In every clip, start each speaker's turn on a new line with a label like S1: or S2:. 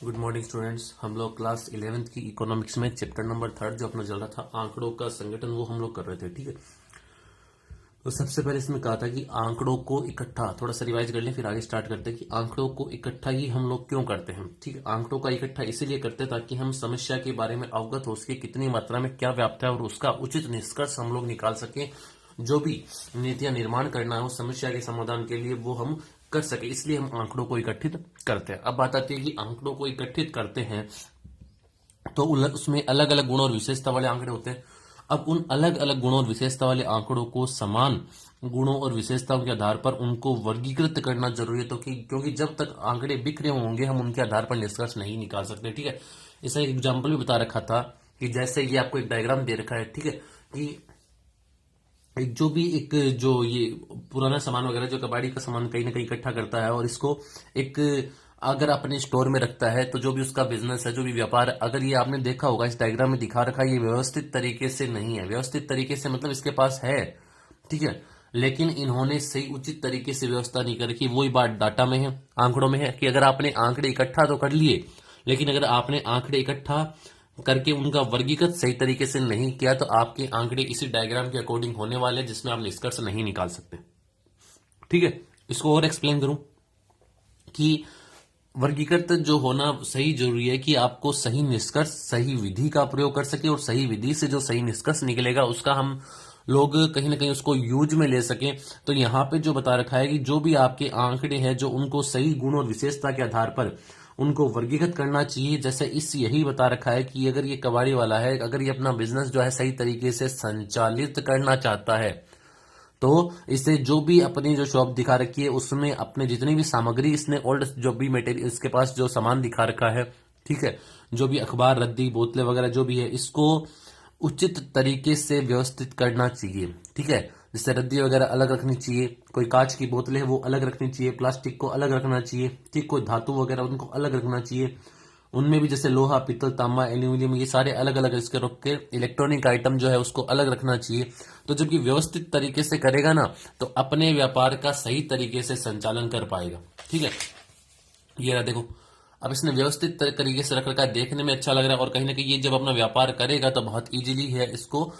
S1: Good morning students. हम लोग class 11th की इकोनॉमिक्स में चैप्टर नंबर 3 जो अपना चल रहा था आंकड़ों का संगठन, वो हम लोग कर रहे थे। ठीक है, तो सबसे पहले इसमें कहा था कि आंकड़ों को इकट्ठा, थोड़ा सा रिवाइज कर लें फिर आगे स्टार्ट करते हैं कि आंकड़ों को इकट्ठा ही हम लोग क्यों करते हैं। ठीक है, आंकड़ों का इकट्ठा इसीलिए करते हैं ताकि हम समस्या के बारे में अवगत हो सके, कितनी मात्रा में क्या व्याप्त है और उसका उचित निष्कर्ष हम लोग निकाल सके। जो भी नीतियां निर्माण करना है उस समस्या के समाधान के लिए वो हम कर सके, इसलिए हम आंकड़ों को इकट्ठित करते हैं। अब बात आती है कि आंकड़ों को इकट्ठित करते हैं तो उसमें अलग अलग गुण और विशेषता वाले आंकड़े होते हैं। अब उन अलग अलग गुणों और विशेषता वाले आंकड़ों को समान गुणों और विशेषताओं के आधार पर उनको वर्गीकृत करना जरूरी है, तो क्योंकि जब तक आंकड़े बिखरे होंगे हम उनके आधार पर निष्कर्ष नहीं निकाल सकते। ठीक है, इसका एक एग्जाम्पल भी बता रखा था कि जैसे ये आपको एक डायग्राम दे रखा है। ठीक है, कि एक जो भी एक जो ये पुराना सामान वगैरह जो कबाड़ी का सामान कहीं ना कहीं इकट्ठा करता है और इसको एक अगर अपने स्टोर में रखता है, तो जो भी उसका बिजनेस है, जो भी व्यापार, अगर ये आपने देखा होगा इस डायग्राम में दिखा रखा है, ये व्यवस्थित तरीके से नहीं है। व्यवस्थित तरीके से मतलब इसके पास है, ठीक है, लेकिन इन्होंने सही उचित तरीके से व्यवस्था नहीं कर रखी। वही बात डाटा में है, आंकड़ों में है कि अगर आपने आंकड़े इकट्ठा तो कर लिए, लेकिन अगर आपने आंकड़े इकट्ठा करके उनका वर्गीकृत सही तरीके से नहीं किया तो आपके आंकड़े इसी डायग्राम के अकॉर्डिंग होने वाले जिसमें आप निष्कर्ष नहीं निकाल सकते। ठीक है, इसको और एक्सप्लेन करूं कि वर्गीकृत जो होना सही जरूरी है कि आपको सही निष्कर्ष सही विधि का प्रयोग कर सके और सही विधि से जो सही निष्कर्ष निकलेगा उसका हम लोग कहीं ना कहीं उसको यूज में ले सके। तो यहां पे जो बता रखा है कि जो भी आपके आंकड़े हैं जो उनको सही गुण और विशेषता के आधार पर उनको वर्गीकृत करना चाहिए। जैसे इस यही बता रखा है कि अगर ये कबाड़ी वाला है, अगर ये अपना बिजनेस जो है सही तरीके से संचालित करना चाहता है तो इसे जो भी अपनी जो शॉप दिखा रखी है उसमें अपने जितनी भी सामग्री इसने ओल्ड जो भी मटेरियल इसके पास जो सामान दिखा रखा है, ठीक है, जो भी अखबार रद्दी बोतलें वगैरह जो भी है, इसको उचित तरीके से व्यवस्थित करना चाहिए। ठीक है, जैसे रद्दी वगैरह अलग रखनी चाहिए, कोई कांच की बोतलें है वो अलग रखनी चाहिए, प्लास्टिक को अलग रखना चाहिए, ठीक, कोई धातु वगैरह उनको अलग रखना चाहिए। उनमें भी जैसे लोहा, पीतल, तांबा, एल्यूमिनियम, ये सारे अलग अलग इसके रख के इलेक्ट्रॉनिक आइटम जो है उसको अलग रखना चाहिए। तो जब ये व्यवस्थित तरीके से करेगा ना तो अपने व्यापार का सही तरीके से संचालन कर पाएगा। ठीक है, ये रहा देखो, अब इसने व्यवस्थित तरीके से रख रखा है, देखने में अच्छा लग रहा है और कहीं ना कहीं ये जब अपना व्यापार करेगा तो बहुत इजीली है इसको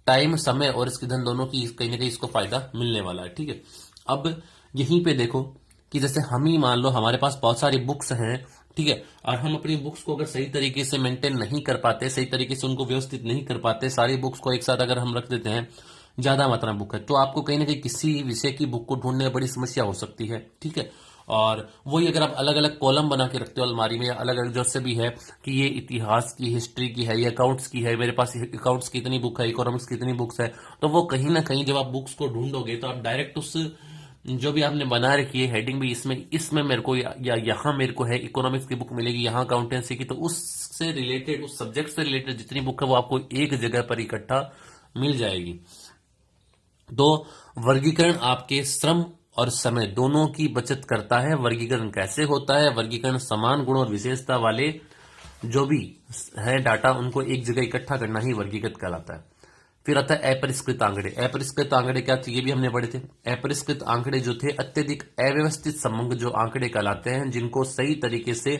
S1: टाइम, समय और इसकी धन दोनों की कहीं ना कहीं इसको फायदा मिलने वाला है। ठीक है, अब यहीं पे देखो कि जैसे हम ही मान लो हमारे पास बहुत सारी बुक्स हैं, ठीक है, और हम अपनी बुक्स को अगर सही तरीके से मेंटेन नहीं कर पाते, सही तरीके से उनको व्यवस्थित नहीं कर पाते, सारी बुक्स को एक साथ अगर हम रख देते हैं, ज्यादा मात्रा में बुक है, तो आपको कहीं ना कहीं किसी विषय की बुक को ढूंढने में बड़ी समस्या हो सकती है। ठीक है, और वही अगर आप अलग अलग कॉलम बना के रखते हो अलमारी में या अलग अलग जैसे भी है कि ये इतिहास की, हिस्ट्री की है, ये अकाउंट्स की है, मेरे पास अकाउंट्स की इतनी बुक है, इकोनॉमिक्स की इतनी बुक्स है, तो वो कहीं ना कहीं जब आप बुक्स को ढूंढोगे तो आप डायरेक्ट उस जो भी आपने बना रखी है हेडिंग भी इसमें इसमें मेरे को या यहाँ मेरे को है इकोनॉमिक्स की बुक मिलेगी, यहाँ अकाउंटेंसी की, तो उससे रिलेटेड उस सब्जेक्ट से रिलेटेड जितनी बुक है वो आपको एक जगह पर इकट्ठा मिल जाएगी। तो वर्गीकरण आपके श्रम और समय दोनों की बचत करता है। वर्गीकरण कैसे होता है? वर्गीकरण समान गुण और विशेषता वाले जो भी है डाटा उनको एक जगह इकट्ठा करना ही वर्गीकृत कहलाता है। फिर आता है अपरिष्कृत आंकड़े। अपरिष्कृत आंकड़े क्या थे ये भी हमने पढ़े थे। अपरिष्कृत आंकड़े जो थे अत्यधिक अव्यवस्थित समग्र जो आंकड़े कहलाते हैं, जिनको सही तरीके से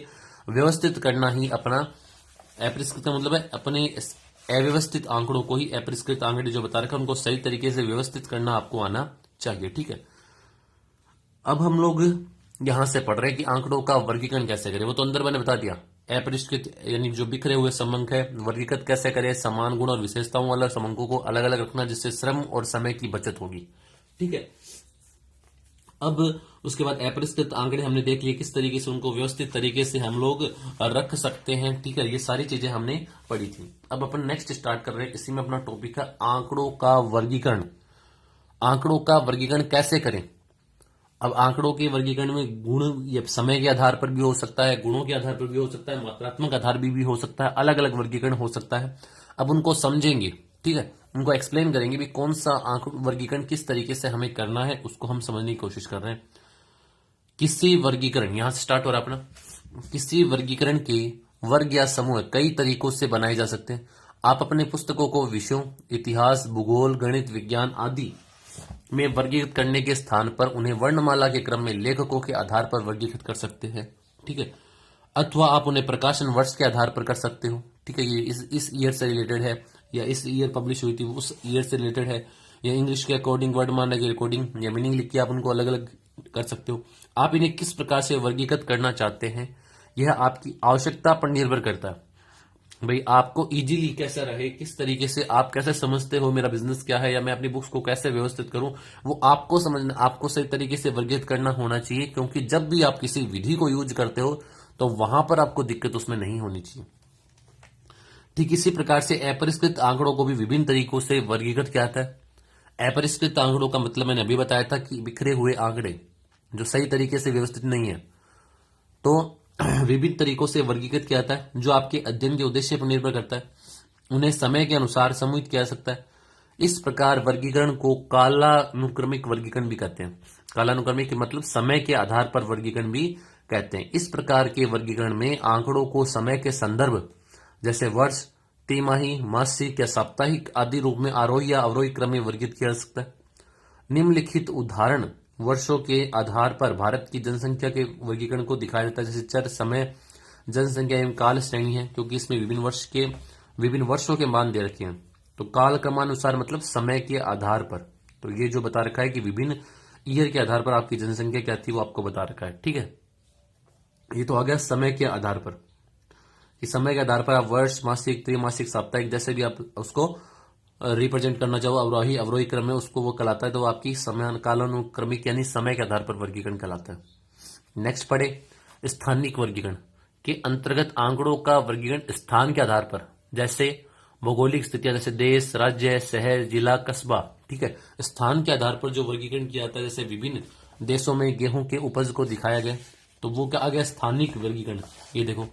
S1: व्यवस्थित करना ही अपना अपरिष्कृत का मतलब है। अपने अव्यवस्थित आंकड़ों को ही अपरिष्कृत आंकड़े जो बता रखा उनको सही तरीके से व्यवस्थित करना आपको आना चाहिए। ठीक है, अब हम लोग यहां से पढ़ रहे हैं कि आंकड़ों का वर्गीकरण कैसे करें। वो तो अंदर मैंने बता दिया, अपरिष्कृत यानी जो बिखरे हुए समंक है, वर्गीकृत कैसे करें, समान गुण और विशेषताओं वाले समंकों को अलग अलग रखना जिससे श्रम और समय की बचत होगी। ठीक है, अब उसके बाद अपरिष्कृत आंकड़े हमने देख लिए किस तरीके से उनको व्यवस्थित तरीके से हम लोग रख सकते हैं। ठीक है, ये सारी चीजें हमने पढ़ी थी। अब अपन नेक्स्ट स्टार्ट कर रहे हैं, इसी में अपना टॉपिक है आंकड़ों का वर्गीकरण। आंकड़ों का वर्गीकरण कैसे करें? अब आंकड़ों के वर्गीकरण में गुण या समय के आधार पर भी हो सकता है, गुणों के आधार पर भी हो सकता है, मात्रात्मक आधार भी हो सकता है, अलग अलग वर्गीकरण हो सकता है। अब उनको समझेंगे, ठीक है, उनको एक्सप्लेन करेंगे भी कौन सा आंकड़ा वर्गीकरण किस तरीके से हमें करना है, उसको हम समझने की कोशिश कर रहे हैं। किसी वर्गीकरण, यहां से स्टार्ट हो रहा अपना, किसी वर्गीकरण के वर्ग या समूह कई तरीकों से बनाए जा सकते हैं। आप अपने पुस्तकों को विषयों, इतिहास, भूगोल, गणित, विज्ञान आदि में वर्गीकृत करने के स्थान पर उन्हें वर्णमाला के क्रम में लेखकों के आधार पर वर्गीकृत कर सकते हैं। ठीक है, अथवा आप उन्हें प्रकाशन वर्ष के आधार पर कर सकते हो। ठीक है, ये इस ईयर से रिलेटेड है, या इस ईयर पब्लिश हुई थी उस ईयर से रिलेटेड है, या इंग्लिश के अकॉर्डिंग वर्डमाला के अकॉर्डिंग या मीनिंग लिख के आप उनको अलग अलग कर सकते हो। आप इन्हें किस प्रकार से वर्गीकृत करना चाहते हैं यह आपकी आवश्यकता पर निर्भर करता है। भाई आपको इजीली कैसा रहे, किस तरीके से आप कैसे समझते हो मेरा बिजनेस क्या है, या मैं अपनी बुक्स को कैसे व्यवस्थित करूं, वो आपको समझना, आपको सही तरीके से वर्गीकृत करना होना चाहिए। क्योंकि जब भी आप किसी विधि को यूज करते हो तो वहां पर आपको दिक्कत उसमें नहीं होनी चाहिए। ठीक इसी प्रकार से अपरिष्कृत आंकड़ों को भी विभिन्न तरीकों से वर्गीकृत किया जाता है। अपरिष्कृत आंकड़ों का मतलब मैंने अभी बताया था कि बिखरे हुए आंकड़े जो सही तरीके से व्यवस्थित नहीं है, तो विभिन्न तरीकों से वर्गीकृत किया जाता है जो आपके अध्ययन के उद्देश्य पर निर्भर करता है। उन्हें समय के अनुसार समूहित किया जा सकता है। इस प्रकार वर्गीकरण को कालानुक्रमिक वर्गीकरण भी कहते हैं। कालानुक्रमिक मतलब समय के आधार पर वर्गीकरण भी कहते हैं। इस प्रकार के वर्गीकरण में आंकड़ों को समय के संदर्भ जैसे वर्ष, तिमाही, मासिक या साप्ताहिक आदि रूप में आरोही या अवरोही क्रम में वर्गीकृत किया जा सकता है। निम्नलिखित उदाहरण वर्षों के आधार पर भारत की जनसंख्या के वर्गीकरण को दिखाया जाता है। जैसे चर, समय, जनसंख्या एवं काल श्रेणी है, क्योंकि इसमें विभिन्न वर्षों के मान दे रखे हैं। तो काल क्रमानुसार मतलब समय के आधार पर, तो ये जो बता रखा है कि विभिन्न ईयर के आधार पर आपकी जनसंख्या क्या थी वो आपको बता रखा है। ठीक है, ये तो आ गया समय के आधार पर, कि समय के आधार पर आप वर्ष, मासिक, त्रैमासिक, साप्ताहिक जैसे भी आप उसको रिप्रेजेंट करना चाहो अवरोही अवरोही क्रम में उसको वो कहलाता है, तो आपकी समय कालानुक्रमिक यानी समय के आधार पर वर्गीकरण कहलाता है। नेक्स्ट पढ़े स्थानिक वर्गीकरण के अंतर्गत आंकड़ों का वर्गीकरण स्थान के आधार पर, जैसे भौगोलिक स्थितियां, जैसे देश, राज्य, शहर, जिला, कस्बा। ठीक है, स्थान के आधार पर जो वर्गीकरण किया जाता है, जैसे विभिन्न देशों में गेहूं के उपज को दिखाया गया, तो वो क्या आ गया स्थानिक वर्गीकरण। ये देखो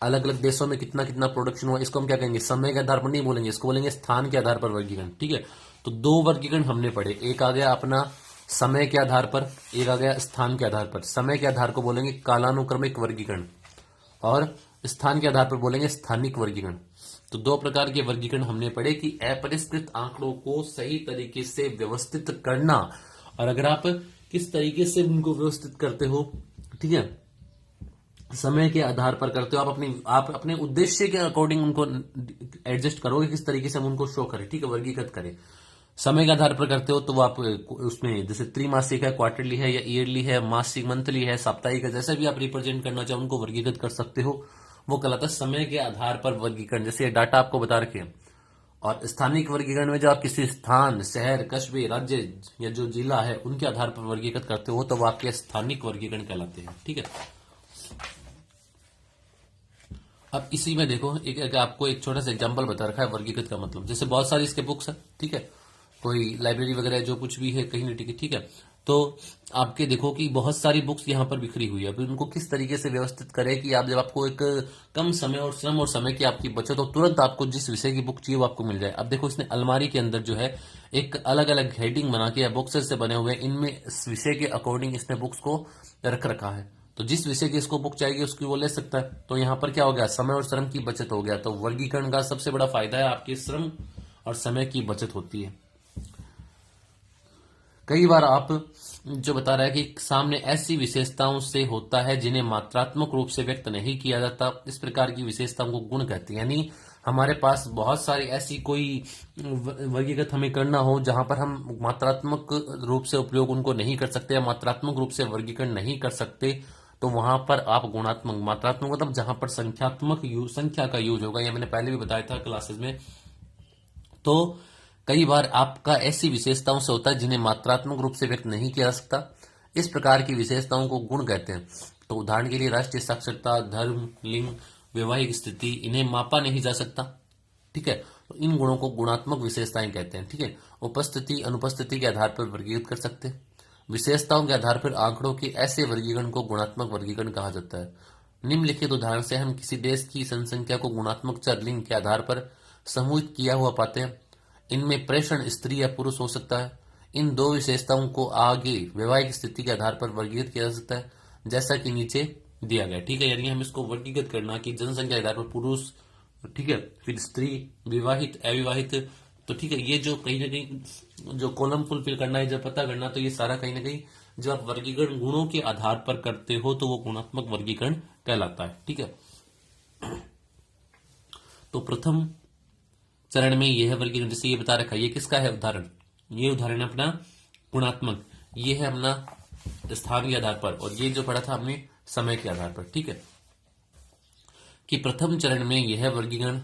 S1: अलग अलग देशों में कितना कितना प्रोडक्शन हुआ, इसको हम क्या कहेंगे, समय के आधार पर नहीं बोलेंगे, इसको बोलेंगे स्थान के आधार पर वर्गीकरण। ठीक है, तो दो वर्गीकरण हमने पढ़े, एक आ गया अपना समय के आधार पर, एक आ गया स्थान के आधार पर। समय के आधार को बोलेंगे कालानुक्रमिक वर्गीकरण और स्थान के आधार पर बोलेंगे स्थानिक वर्गीकरण। तो दो प्रकार के वर्गीकरण हमने पढ़े कि अपरिष्कृत आंकड़ों को सही तरीके से व्यवस्थित करना, और अगर आप किस तरीके से उनको व्यवस्थित करते हो, ठीक है, समय के आधार पर करते हो, आप अपने उद्देश्य के अकॉर्डिंग उनको एडजस्ट करोगे किस तरीके से हम उनको शो करें। ठीक है, वर्गीकृत करें। समय के आधार पर करते हो तो वो आप उसमें जैसे त्रैमासिक है, क्वार्टरली है, या ईयरली है, मासिक, मंथली है, साप्ताहिक है, जैसे भी आप रिप्रेजेंट करना चाहो उनको वर्गीकृत कर सकते हो। वो कहलाता है समय के आधार पर वर्गीकरण, जैसे ये डाटा आपको बता रखे हैं। और स्थानिक वर्गीकरण में जो आप किसी स्थान, शहर, कस्बे, राज्य या जो जिला है उनके आधार पर वर्गीकृत करते हो तो वो आपके स्थानिक वर्गीकरण कहलाते हैं। ठीक है, अब इसी में देखो एक आपको एक छोटा सा एग्जांपल बता रखा है वर्गीकृत का मतलब। जैसे बहुत सारी इसके बुक्स है, ठीक है, कोई लाइब्रेरी वगैरह जो कुछ भी है कहीं ना टिके, ठीक है, तो आपके देखो कि बहुत सारी बुक्स यहाँ पर बिखरी हुई है। अब उनको किस तरीके से व्यवस्थित करें कि आप जब आपको एक कम समय और श्रम और समय की आपकी बचत हो, तुरंत आपको जिस विषय की बुक चाहिए वो आपको मिल जाए। अब देखो इसने अलमारी के अंदर जो है एक अलग अलग हेडिंग बना के या बॉक्सेस से बने हुए हैं, इनमें इस विषय के अकॉर्डिंग इसने बुक्स को रख रखा है। तो जिस विषय की इसको बुक चाहिए उसकी वो ले सकता है। तो यहाँ पर क्या हो गया, समय और श्रम की बचत हो गया। तो वर्गीकरण का सबसे बड़ा फायदा है आपके श्रम और समय की बचत होती है। कई बार आप जो बता रहा है कि सामने ऐसी विशेषताओं से होता है जिन्हें मात्रात्मक रूप से व्यक्त नहीं किया जाता, इस प्रकार की विशेषताओं को गुण कहते हैं। यानी हमारे पास बहुत सारी ऐसी कोई वर्गीकृत हमें करना हो जहां पर हम मात्रात्मक रूप से उपयोग उनको नहीं कर सकते या मात्रात्मक रूप से वर्गीकरण नहीं कर सकते, तो वहां पर आप गुणात्मक, मात्रात्मक मतलब जहां पर संख्या का यूज होगा। ये मैंने पहले भी बताया था क्लासेस में। तो कई बार आपका ऐसी विशेषताओं से होता है जिन्हें मात्रात्मक रूप से व्यक्त नहीं किया जा सकता, इस प्रकार की विशेषताओं को गुण कहते हैं। तो उदाहरण के लिए राष्ट्रीय साक्षरता, धर्म, लिंग, वैवाहिक स्थिति, इन्हें मापा नहीं जा सकता। ठीक है, तो इन गुणों को गुणात्मक विशेषताएं कहते हैं। ठीक है, उपस्थिति, अनुपस्थिति के आधार पर वर्गीकृत कर सकते हैं। विशेषताओं के आधार पर आंकड़ों के ऐसे वर्गीकरण को गुणात्मक वर्गीकरण कहा जाता है। निम्नलिखित उदाहरण से हम किसी देश की जनसंख्या को गुणात्मक चर लिंग के आधार पर समूहित किया हुआ पाते हैं। इनमें प्रेषण स्त्री या पुरुष हो सकता है। इन दो विशेषताओं को आगे वैवाहिक स्थिति के आधार पर वर्गीकृत किया जा सकता है, जैसा कि नीचे दिया गया। ठीक है, यानी हम इसको वर्गीकृत करना कि जनसंख्या के आधार पर पुरुष, ठीक है, फिर स्त्री, विवाहित, अविवाहित। तो ठीक है, ये जो कहीं ना कहीं जो कॉलम फुलफिल करना है, जब पता करना, तो ये सारा कहीं ना कहीं जब आप वर्गीकरण गुणों के आधार पर करते हो तो वो गुणात्मक वर्गीकरण कहलाता है। ठीक है, तो प्रथम चरण में यह वर्गीकरण, जैसे ये बता रखा है, ये किसका है उदाहरण, ये उदाहरण है अपना गुणात्मक, ये है अपना स्थान के आधार पर, और ये जो पढ़ा था हमने समय के आधार पर। ठीक है, कि प्रथम चरण में यह वर्गीकरण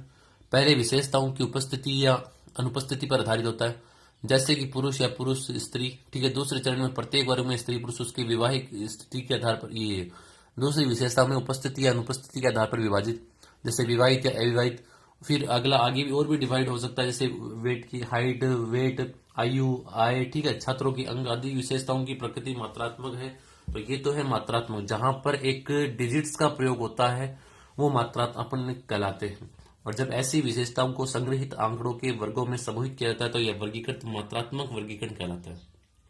S1: पहले विशेषताओं की उपस्थिति या अनुपस्थिति पर आधारित होता है, जैसे कि पुरुष या पुरुष स्त्री। ठीक है, दूसरे चरण में प्रत्येक वर्ग में स्त्री पुरुष उसकी वैवाहिक स्थिति के आधार पर, ये दूसरी विशेषता में उपस्थिति या अनुपस्थिति के आधार पर विभाजित, जैसे विवाहित या अविवाहित। फिर अगला आगे भी और भी डिवाइड हो सकता है, जैसे वेट की हाइट, वेट, आयु, आय। ठीक है, छात्रों की अंग आदि विशेषताओं की प्रकृति मात्रात्मक है। तो ये तो है मात्रात्मक, जहां पर एक डिजिट्स का प्रयोग होता है वो मात्रात्मक कहलाते हैं, और जब ऐसी विशेषताओं को संग्रहित आंकड़ों के वर्गों में समूहित किया जाता है तो यह वर्गीकृत मात्रात्मक वर्गीकरण कहलाता है।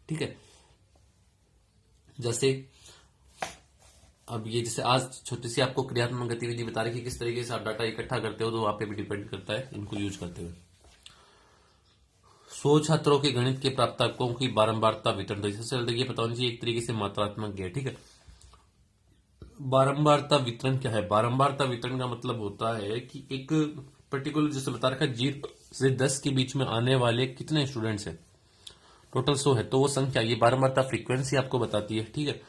S1: ठीक है, जैसे अब ये जैसे आज छोटी सी आपको क्रियात्मक गतिविधि बता रही है, किस तरीके से आप डाटा इकट्ठा करते हो, तो वहां पे भी डिपेंड करता है इनको यूज करते हुए। 100 छात्रों के गणित के प्राप्तांकों की बारंबारता वितरण, तो इससे ये पता होना चाहिए एक तरीके से मात्रात्मक है। ठीक है, बारंबारता वितरण क्या है, बारंबारता वितरण का मतलब होता है कि एक पर्टिकुलर, जैसे बता रखा है 0 से 10 के बीच में आने वाले कितने स्टूडेंट्स हैं, टोटल 100 है, तो वो संख्या, ये बारंबारता फ्रीक्वेंसी आपको बताती है। ठीक है,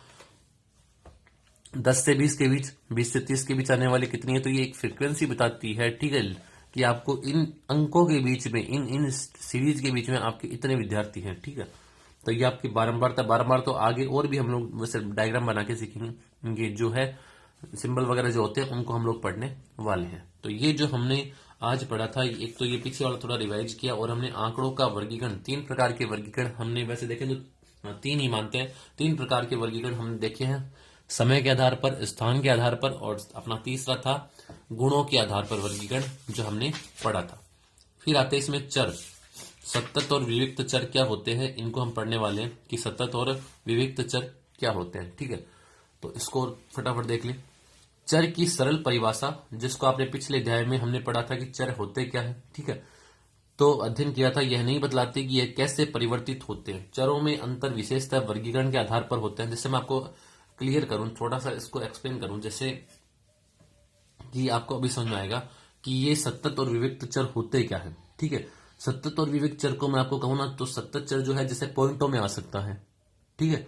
S1: 10 से 20 के बीच, 20 से 30 के बीच आने वाले कितनी है, तो ये एक फ्रीक्वेंसी बताती है। ठीक है, कि आपको इन अंकों के बीच में, इन सीरीज के बीच में आपके इतने विद्यार्थी हैं। ठीक है, तो ये आपकी बारंबारता, बारंबार तो आगे और भी हम लोग वैसे डायग्राम बना के सीखेंगे, ये जो है सिंबल वगैरह जो होते हैं उनको हम लोग पढ़ने वाले हैं। तो ये जो हमने आज पढ़ा था, एक तो ये पीछे वाला थोड़ा रिवाइज किया, और हमने आंकड़ों का वर्गीकरण, 3 प्रकार के वर्गीकरण हमने वैसे देखे तो 3 ही मानते हैं, 3 प्रकार के वर्गीकरण हमने देखे हैं, समय के आधार पर, स्थान के आधार पर, और अपना तीसरा था गुणों के आधार पर वर्गीकरण, जो हमने पढ़ा था। फिर आते हैं इसमें चर, सतत और विविक्त चर क्या होते हैं, इनको हम पढ़ने वाले हैं कि सतत और विविक्त चर क्या होते हैं। ठीक है, तो इसको फटाफट देख लें। चर की सरल परिभाषा, जिसको आपने पिछले अध्याय में हमने पढ़ा था कि चर होते क्या है। ठीक है, तो अध्ययन किया था, यह नहीं बतलाते कि यह कैसे परिवर्तित होते हैं। चरों में अंतर विशेषता वर्गीकरण के आधार पर होते हैं। जैसे मैं आपको क्लियर करूं, थोड़ा सा इसको एक्सप्लेन करूं, जैसे कि आपको अभी समझ में आएगा कि ये सतत और विविक्त चर होते क्या है। ठीक है, सतत और विविक्त चर को मैं आपको कहूं ना, तो सतत चर जो है जैसे पॉइंटों में आ सकता है। ठीक है,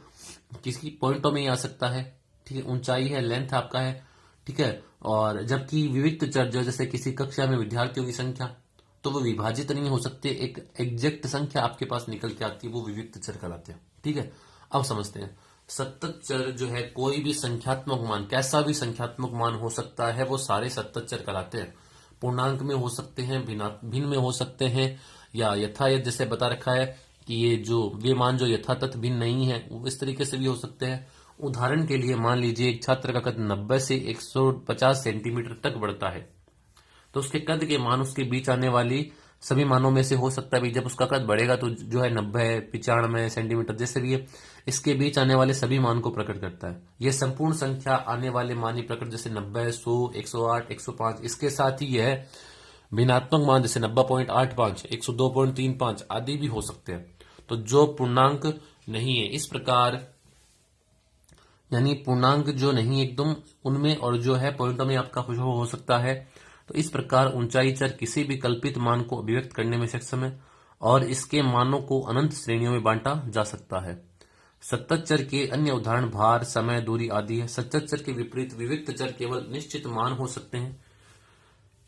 S1: किसकी पॉइंटों में ही आ सकता है। ठीक है, ऊंचाई है, लेंथ आपका है। ठीक है, और जबकि विविक्त चर जो है, जैसे किसी कक्षा में विद्यार्थियों की संख्या, तो वो विभाजित नहीं हो सकते, एक एग्जैक्ट संख्या आपके पास निकल के आती है, वो विविक्त चर कहलाते हैं। ठीक है, अब समझते हैं। सतत चर जो है, कोई भी संख्यात्मक मान, कैसा भी संख्यात्मक मान हो सकता है, वो सारे सतत चर कहलाते हैं। पूर्णांक में हो सकते हैं, भिन्न में हो सकते हैं, या यथायथ, जैसे बता रखा है कि ये जो वे मान जो यथातथ भिन्न नहीं है, वो इस तरीके से भी हो सकते हैं। उदाहरण के लिए मान लीजिए एक छात्र का कद 90 से 150 सेंटीमीटर तक बढ़ता है, तो उसके कद के मान उसके बीच आने वाली सभी मानों में से हो सकता है भी, जब उसका कद बढ़ेगा तो जो है 90, 95 सेंटीमीटर, जैसे भी है, इसके बीच आने वाले सभी मान को प्रकट करता है। यह संपूर्ण संख्या आने वाले मान ही प्रकट, जैसे 90, 100, 108, 105। इसके साथ ही यह भिन्नात्मक मान जैसे 90.85, 102.35 आदि भी हो सकते हैं। तो जो पूर्णांक नहीं है, इस प्रकार, यानी पूर्णांक जो नहीं एकदम उनमें, और जो है पॉइंटों में आपका कुछ हो सकता है। तो इस प्रकार ऊंचाई चर किसी भी कल्पित मान को अभिव्यक्त करने में सक्षम है, और इसके मानों को अनंत श्रेणियों में बांटा जा सकता है। सतत चर के अन्य उदाहरण भार, समय, दूरी आदि है। सतत चर के विपरीत विविक्त चर केवल निश्चित मान हो सकते हैं।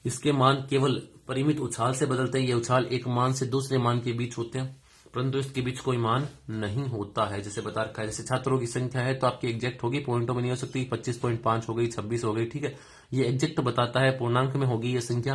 S1: इसके मान केवल परिमित उछाल से बदलते हैं। ये उछाल एक मान से दूसरे मान के बीच होते हैं, परंतु इसके बीच कोई मान नहीं होता है। जैसे बता रखा है, जैसे छात्रों की संख्या है तो आपकी एग्जैक्ट होगी, पॉइंटों में नहीं हो सकती। 25.5 हो गई, 26 हो गई। ठीक है, ये एग्जैक्ट बताता है पूर्णांक में होगी ये संख्या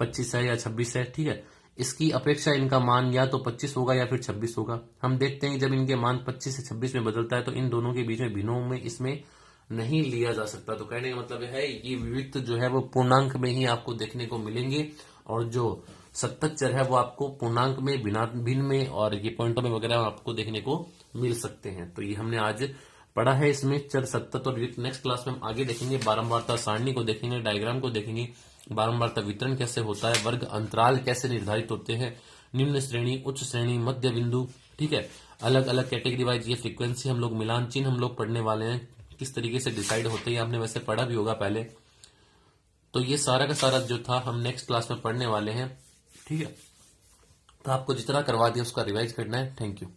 S1: 25 है या 26 है। ठीक है, इसकी अपेक्षा इनका मान या तो 25 होगा या फिर 26 होगा। हम देखते हैं जब इनके मान 25 से 26 में बदलता है तो इन दोनों के बीच में भिन्नों में इसमें नहीं लिया जा सकता। तो कहने का मतलब है ये विविक्त जो है वो पूर्णांक में ही आपको देखने को मिलेंगे, और जो सतत चर है वो आपको पूर्णांक में, भिन्न में, और ये पॉइंटों में वगैरह आपको देखने को मिल सकते हैं। तो ये हमने आज पढ़ा है इसमें चर, सतत और विविक्त। नेक्स्ट क्लास में हम आगे देखेंगे, बारंबारता सारणी को देखेंगे, डायग्राम को देखेंगे, बारंबारता वितरण कैसे होता है, वर्ग अंतराल कैसे निर्धारित होते हैं, निम्न श्रेणी, उच्च श्रेणी, मध्य बिंदु। ठीक है, अलग अलग कैटेगरी वाइज ये फ्रीक्वेंसी हम लोग, मिलान चिन्ह हम लोग पढ़ने वाले हैं किस तरीके से डिसाइड होते हैं आपने वैसे पढ़ा भी होगा पहले। तो ये सारा का सारा जो था हम नेक्स्ट क्लास में पढ़ने वाले हैं, ठीक है। तो आपको जितना करवा दिया उसका रिवाइज करना है। Thank you.